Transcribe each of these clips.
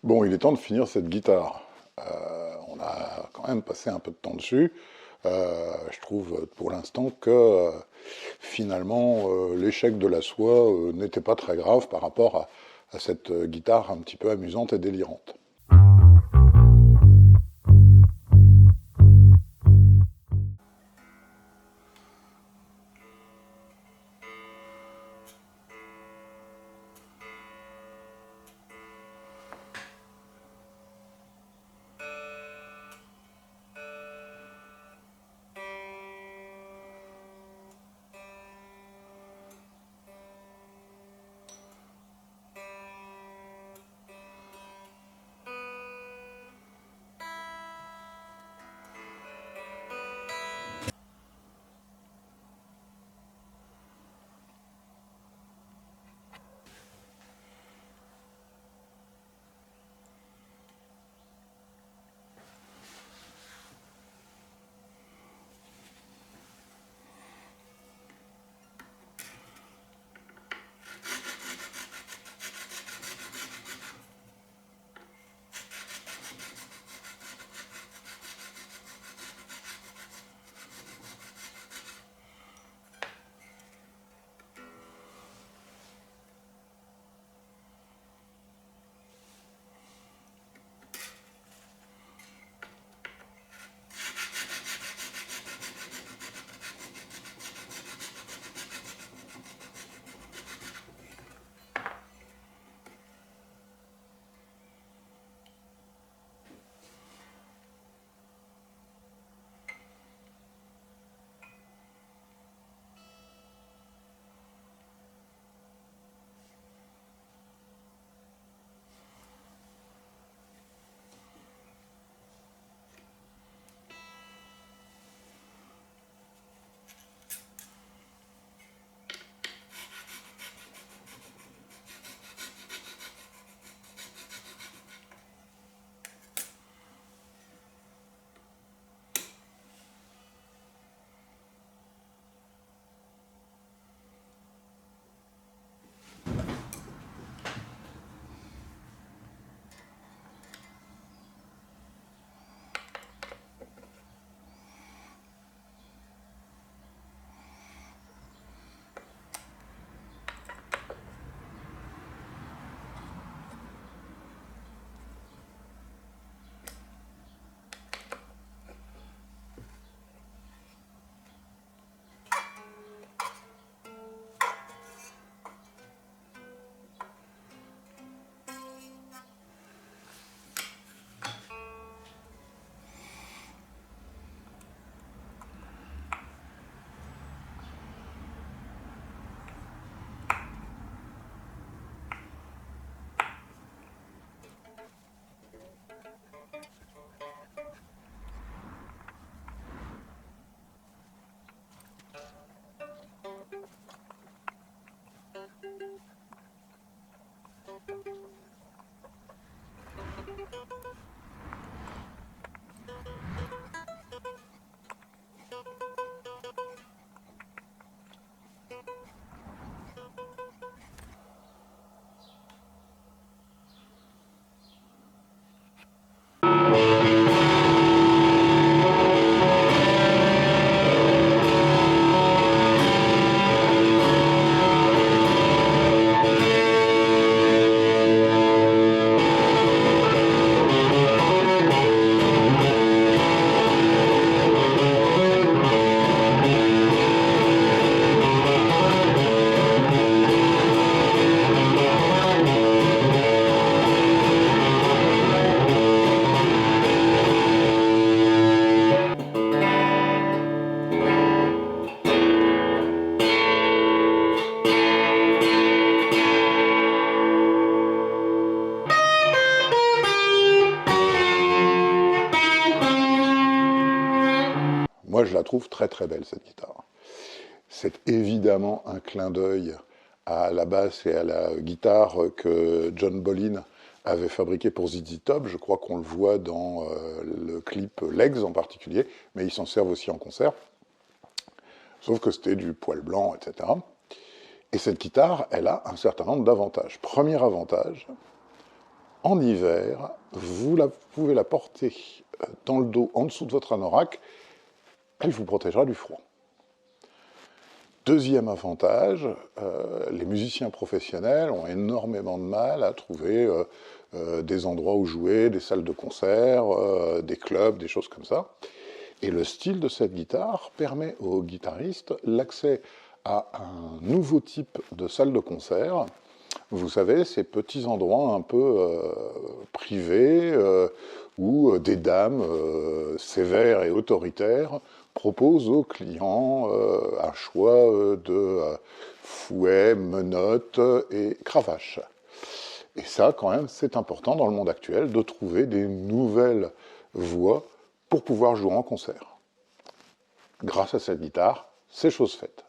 Bon, il est temps de finir cette guitare. On a quand même passé un peu de temps dessus. Je trouve pour l'instant que finalement l'échec de la soie n'était pas très grave par rapport à cette guitare un petit peu amusante et délirante. Moi, je la trouve très très belle cette guitare. C'est évidemment un clin d'œil à la basse et à la guitare que John Bolin avait fabriqué pour ZZ Top. Je crois qu'on le voit dans le clip Legs en particulier, mais ils s'en servent aussi en concert. Sauf que c'était du poil blanc, etc. Et cette guitare, elle a un certain nombre d'avantages. Premier avantage, En hiver, vous pouvez la porter dans le dos, en dessous de votre anorak, elle vous protégera du froid. Deuxième avantage, les musiciens professionnels ont énormément de mal à trouver des endroits où jouer, des salles de concert, des clubs, des choses comme ça. Et le style de cette guitare permet aux guitaristes l'accès à un nouveau type de salle de concert. Vous savez, ces petits endroits un peu privés où des dames sévères et autoritaires proposent aux clients un choix de fouets, menottes et cravaches. Et ça, quand même, c'est important dans le monde actuel de trouver des nouvelles voies pour pouvoir jouer en concert. Grâce à cette guitare, c'est chose faite.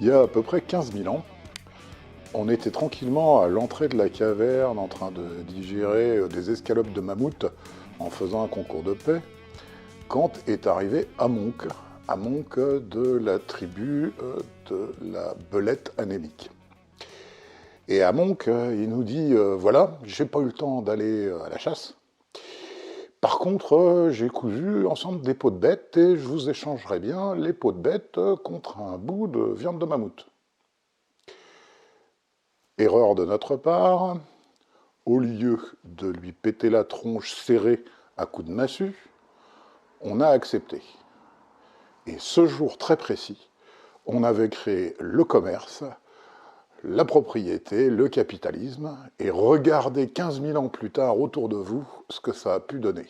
Il y a à peu près 15 000 ans, on était tranquillement à l'entrée de la caverne en train de digérer des escalopes de mammouth en faisant un concours de paix, quand est arrivé Amonk à Monk de la tribu de la belette anémique. Et à Monk, il nous dit, voilà, j'ai pas eu le temps d'aller à la chasse. Par contre, j'ai cousu ensemble des peaux de bête et je vous échangerai bien les peaux de bête contre un bout de viande de mammouth. Erreur de notre part, au lieu de lui péter la tronche serrée à coups de massue, on a accepté. Et ce jour très précis, on avait créé le commerce, la propriété, le capitalisme, et regardez 15 000 ans plus tard autour de vous ce que ça a pu donner.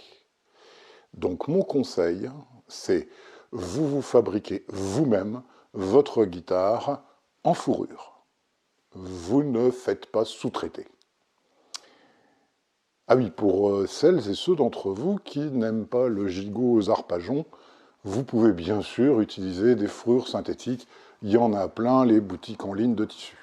Donc mon conseil, c'est vous fabriquez vous-même votre guitare en fourrure. Vous ne faites pas sous-traiter. Ah oui, pour celles et ceux d'entre vous qui n'aiment pas le gigot aux arpajon, vous pouvez bien sûr utiliser des fourrures synthétiques. Il y en a plein, les boutiques en ligne de tissus.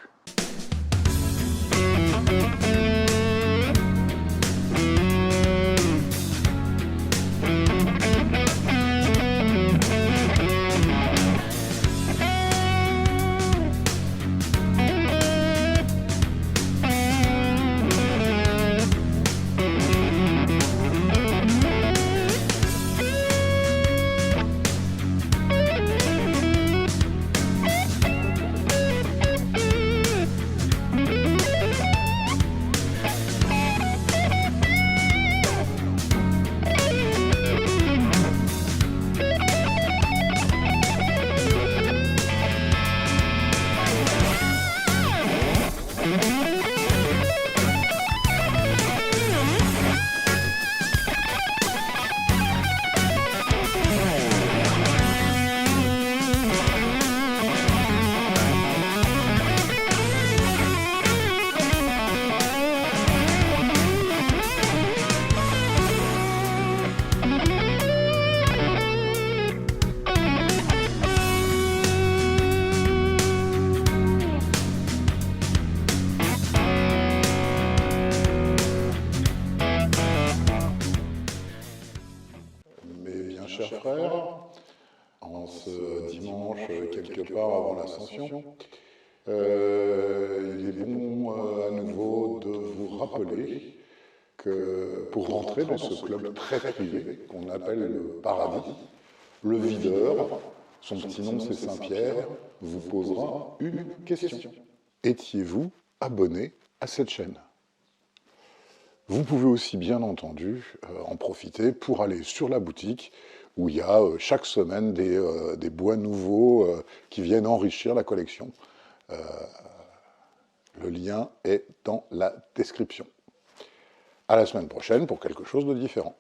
Chers frères, en ce dimanche, quelque part avant l'Ascension, il est bon à nouveau de vous rappeler que pour rentrer dans ce club très privé qu'on appelle le paradis, le videur, son petit nom c'est Saint-Pierre, vous posera une question. Étiez-vous abonné à cette chaîne ? Vous pouvez aussi, bien entendu, en profiter pour aller sur la boutique où il y a chaque semaine des bois nouveaux qui viennent enrichir la collection. Le lien est dans la description. À la semaine prochaine pour quelque chose de différent.